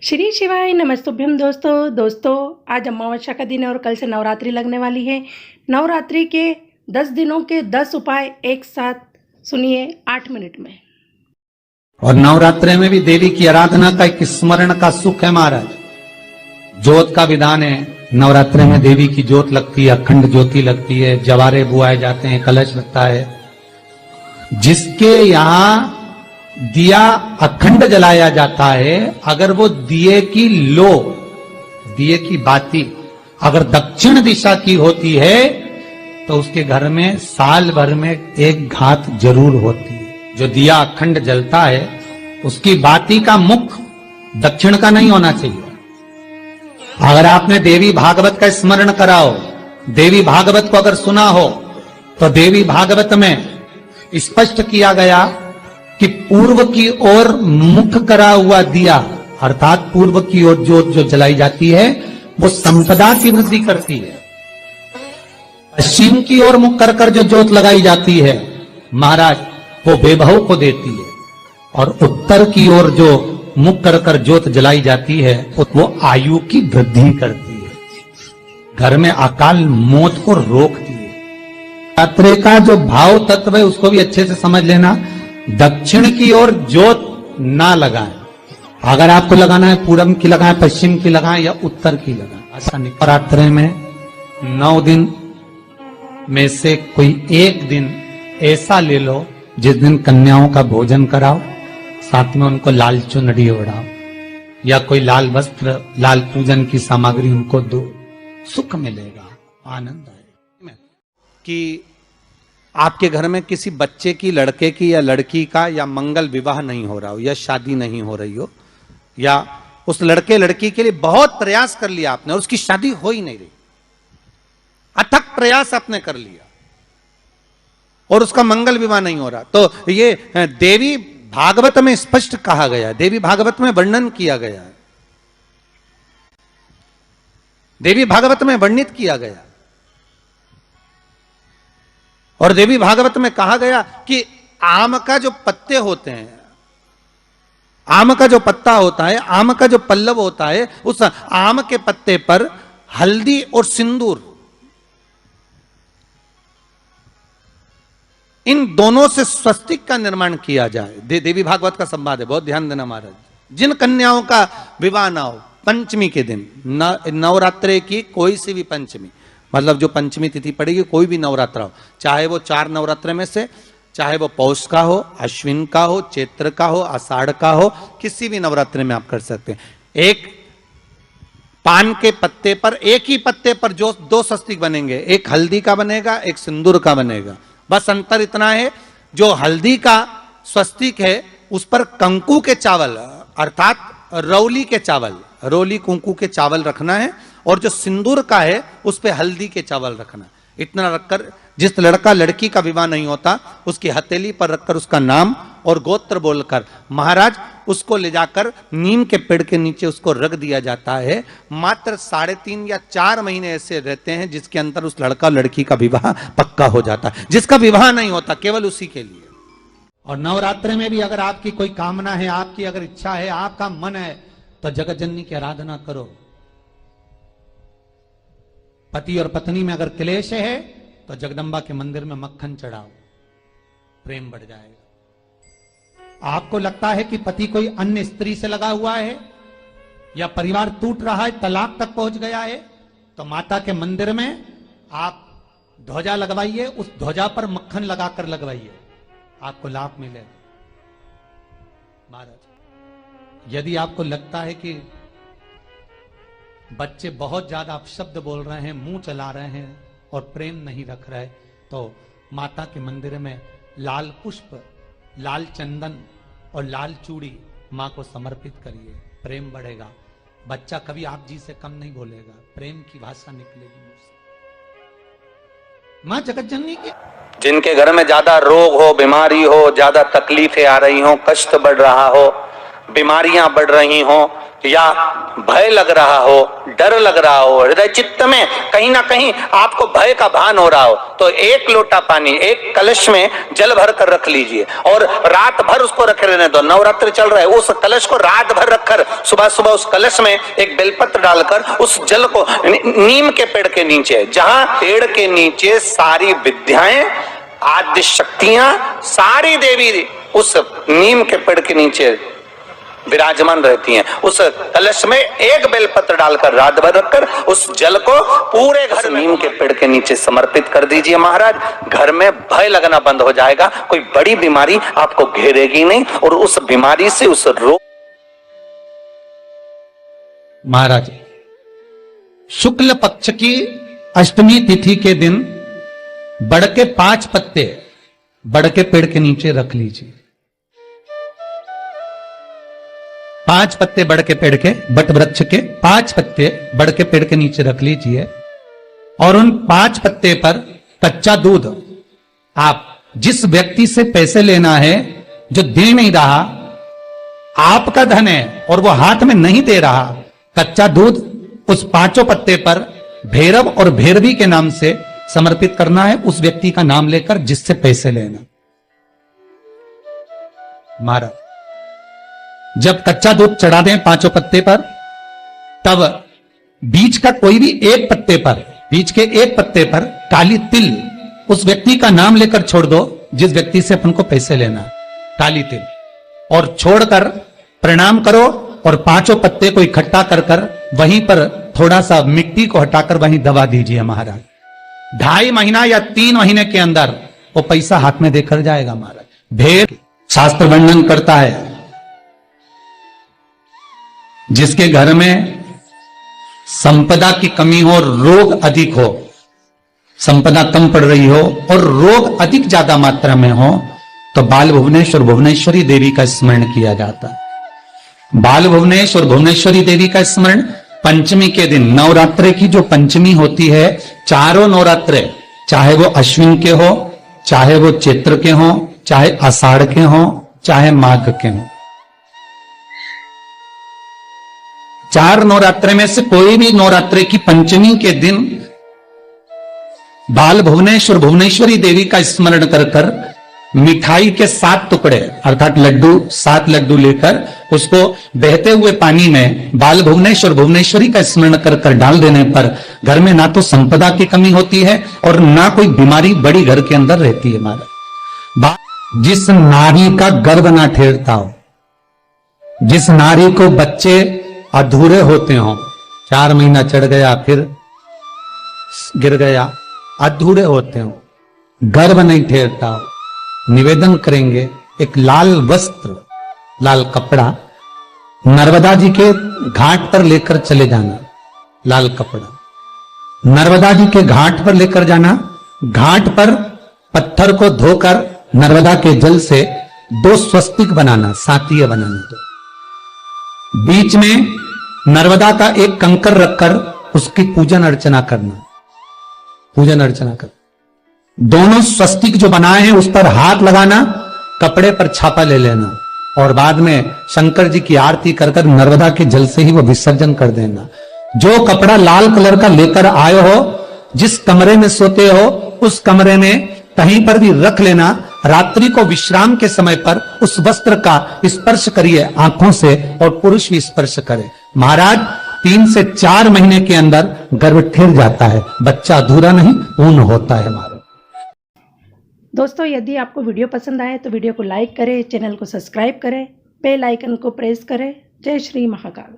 श्री शिवाय नमस्तुभ्यम दोस्तों आज अमावस्या का दिन है और कल से नवरात्रि लगने वाली है। नवरात्रि के 10 दिनों के 10 उपाय एक साथ सुनिए 8 मिनट में। और नवरात्रि में भी देवी की आराधना का एक स्मरण का सुख है महाराज। ज्योत का विधान है, नवरात्रि में देवी की ज्योत लगती है, अखंड ज्योति लगती है, जवारे बुआए जाते हैं, कलश लगता है। जिसके यहाँ दिया अखंड जलाया जाता है, अगर वो दिए की लो, दिए की बाती अगर दक्षिण दिशा की होती है तो उसके घर में साल भर में एक घात जरूर होती है। जो दिया अखंड जलता है उसकी बाती का मुख दक्षिण का नहीं होना चाहिए। अगर आपने देवी भागवत का स्मरण कराओ, देवी भागवत को अगर सुना हो, तो देवी भागवत में स्पष्ट किया गया कि पूर्व की ओर मुख करा हुआ दिया, अर्थात पूर्व की ओर ज्योत जो जलाई जाती है वो संपदा की वृद्धि करती है। पश्चिम की ओर मुख कर जो ज्योत लगाई जाती है महाराज, वो वैभव को देती है। और उत्तर की ओर जो मुख कर ज्योत जलाई जाती है वो आयु की वृद्धि करती है, घर में अकाल मौत को रोकती है। नवरात्रि का जो भाव तत्व है उसको भी अच्छे से समझ लेना। दक्षिण की ओर ज्योत ना लगाएं। अगर आपको लगाना है पूरब की लगाएं, पश्चिम की लगाएं या उत्तर की लगाएं। ऐसा नहीं। नवरात्रि में 9 दिन में से कोई एक दिन ऐसा ले लो जिस दिन कन्याओं का भोजन कराओ, साथ में उनको लाल चुनरी ओढ़ाओ या कोई लाल वस्त्र, लाल पूजन की सामग्री उनको दो, सुख मिलेगा, आनंद आएगा। कि आपके घर में किसी बच्चे की, लड़के की या लड़की का या मंगल विवाह नहीं हो रहा हो या शादी नहीं हो रही हो, या उस लड़के लड़की के लिए बहुत प्रयास कर लिया आपने और उसकी शादी हो ही नहीं रही, अथक प्रयास आपने कर लिया और उसका मंगल विवाह नहीं हो रहा, तो ये देवी भागवत में स्पष्ट कहा गया है, देवी भागवत में वर्णन किया गया है, देवी भागवत में वर्णित किया गया। और देवी भागवत में कहा गया कि आम का जो पत्ते होते हैं, आम का जो पत्ता होता है, आम का जो पल्लव होता है, उस आम के पत्ते पर हल्दी और सिंदूर, इन दोनों से स्वस्तिक का निर्माण किया जाए। देवी भागवत का संवाद है, बहुत ध्यान देना महाराज। जिन कन्याओं का विवाह ना हो पंचमी के दिन, नवरात्रि की कोई सी भी पंचमी, मतलब जो पंचमी तिथि पड़ेगी, कोई भी नवरात्र हो, चाहे वो 4 नवरात्र में से, चाहे वो पौष का हो, अश्विन का हो, चैत्र का हो, आषाढ़ का हो, किसी भी नवरात्रि में आप कर सकते हैं। एक पान के पत्ते पर, एक ही पत्ते पर जो 2 स्वस्तिक बनेंगे, एक हल्दी का बनेगा, एक सिंदूर का बनेगा। बस अंतर इतना है, जो हल्दी का स्वस्तिक है उस पर कंकु के चावल, अर्थात रौली के चावल, रौली कुंकू के चावल रखना है, और जो सिंदूर का है उस पे हल्दी के चावल रखना। इतना रखकर जिस लड़का लड़की का विवाह नहीं होता उसकी हथेली पर रखकर उसका नाम और गोत्र बोलकर महाराज उसको ले जाकर नीम के पेड़ के नीचे उसको रख दिया जाता है। मात्र 3.5 या 4 महीने ऐसे रहते हैं जिसके अंदर उस लड़का लड़की का विवाह पक्का हो जाता है। जिसका विवाह नहीं होता केवल उसी के लिए। और नवरात्रि में भी अगर आपकी कोई कामना है, आपकी अगर इच्छा है, आपका मन है, तो जगत जननी की आराधना करो। पति और पत्नी में अगर क्लेश है तो जगदम्बा के मंदिर में मक्खन चढ़ाओ, प्रेम बढ़ जाएगा। आपको लगता है कि पति कोई अन्य स्त्री से लगा हुआ है या परिवार टूट रहा है, तलाक तक पहुंच गया है, तो माता के मंदिर में आप ध्वजा लगवाइए, उस ध्वजा पर मक्खन लगाकर लगवाइए, आपको लाभ मिलेगा महाराज। यदि आपको लगता है कि बच्चे बहुत ज्यादा अपशब्द बोल रहे हैं, मुंह चला रहे हैं और प्रेम नहीं रख रहे, तो माता के मंदिर में लाल पुष्प, लाल चंदन और लाल चूड़ी मां को समर्पित करिए, प्रेम बढ़ेगा। बच्चा कभी आप जी से कम नहीं बोलेगा, प्रेम की भाषा निकलेगी मुंह से। मां जगत जननी की जिनके घर में ज्यादा रोग हो, बीमारी हो, ज्यादा तकलीफें आ रही हो, कष्ट बढ़ रहा हो, बीमारियां बढ़ रही हो, या भय लग रहा हो, डर लग रहा हो, हृदय चित्त में कहीं ना कहीं आपको भय का भान हो रहा हो, तो एक लोटा पानी, एक कलश में जल भर कर रख लीजिए और रात भर उसको रखे रहने दो। नवरात्र चल रहा है, उस कलश को रात भर रखकर सुबह सुबह उस कलश में एक बेलपत्र डालकर उस जल को नीम के पेड़ के नीचे, जहां पेड़ के नीचे सारी विद्याएं, आद्य शक्तियां, सारी देवी उस नीम के पेड़ के नीचे विराजमान रहती हैं, उस कलश में एक बेलपत्र डालकर रात भर रखकर उस जल को पूरे घर नीम के पेड़ के नीचे समर्पित कर दीजिए महाराज। घर में भय लगना बंद हो जाएगा, कोई बड़ी बीमारी आपको घेरेगी नहीं और उस बीमारी से, उस रोग। महाराज, शुक्ल पक्ष की अष्टमी तिथि के दिन बड़ के 5 पत्ते बड़ के पेड़ के नीचे रख लीजिए। 5 पत्ते बड़ के पेड़ के, बट वृक्ष के 5 पत्ते बड़ के पेड़ के नीचे रख लीजिए और उन 5 पत्ते पर कच्चा दूध, आप जिस व्यक्ति से पैसे लेना है, जो दे नहीं रहा, आपका धन है और वो हाथ में नहीं दे रहा, कच्चा दूध उस 5 पत्ते पर भैरव और भैरवी के नाम से समर्पित करना है, उस व्यक्ति का नाम लेकर जिससे पैसे लेना। महाराज, जब कच्चा दूध चढ़ा दें 5 पत्ते पर, तब बीच का कोई भी एक पत्ते पर, बीच के एक पत्ते पर काली तिल उस व्यक्ति का नाम लेकर छोड़ दो जिस व्यक्ति से अपन को पैसे लेना, काली तिल, और छोड़कर प्रणाम करो और 5 पत्ते को इकट्ठा कर कर वहीं पर थोड़ा सा मिट्टी को हटाकर वहीं दबा दीजिए महाराज। 2.5 महीना या 3 महीने के अंदर वो पैसा हाथ में देकर जाएगा महाराज। भेद शास्त्र वर्णन करता है, जिसके घर में संपदा की कमी हो, रोग अधिक हो, संपदा कम पड़ रही हो और रोग अधिक ज्यादा मात्रा में हो, तो बाल भुवनेश्वर भुवनेश्वरी देवी का स्मरण किया जाता है। बाल भुवनेश्वर भुवनेश्वरी देवी का स्मरण पंचमी के दिन, नवरात्रे की जो पंचमी होती है, चारों नवरात्रे, चाहे वो अश्विन के हो, चाहे वो चैत्र के हो, चाहे आषाढ़ के हो, चाहे माघ के हो, 4 नवरात्रे में से कोई भी नवरात्रे की पंचमी के दिन बाल भुवनेश्वर भुवनेश्वरी देवी का स्मरण कर कर मिठाई के 7 टुकड़े अर्थात लड्डू, 7 लड्डू लेकर उसको बहते हुए पानी में बाल भुवनेश्वर भुवनेश्वरी का स्मरण कर कर डाल देने पर घर में ना तो संपदा की कमी होती है और ना कोई बीमारी बड़ी घर के अंदर रहती है। महाराज, जिस नारी का गर्भ ना ठेरता हो, जिस नारी को बच्चे अधूरे होते हो, 4 महीना चढ़ गया फिर गिर गया, अधूरे होते हो, गर्भ नहीं ठेरता हो, निवेदन करेंगे एक लाल वस्त्र, लाल कपड़ा नर्मदा जी के घाट पर लेकर चले जाना। लाल कपड़ा नर्मदा जी के घाट पर लेकर जाना, घाट पर पत्थर को धोकर नर्मदा के जल से 2 स्वस्तिक बनाना, सातीय बनाना, तो बीच में नर्मदा का एक कंकर रखकर उसकी पूजन अर्चना करना, पूजन अर्चना कर, दोनों स्वस्तिक जो बनाए हैं उस पर हाथ लगाना, कपड़े पर छापा ले लेना और बाद में शंकर जी की आरती कर कर नर्मदा के जल से ही वो विसर्जन कर देना। जो कपड़ा लाल कलर का लेकर आए हो, जिस कमरे में सोते हो उस कमरे में कहीं पर भी रख लेना। रात्रि को विश्राम के समय पर उस वस्त्र का स्पर्श करिए आंखों से और पुरुष भी स्पर्श करे। महाराज, 3 से 4 महीने के अंदर गर्भ ठिर जाता है, बच्चा अधूरा नहीं पूर्ण होता है। महाराज दोस्तों, यदि आपको वीडियो पसंद आए तो वीडियो को लाइक करें, चैनल को सब्सक्राइब करें, बेल आइकन को प्रेस करें। जय श्री महाकाल।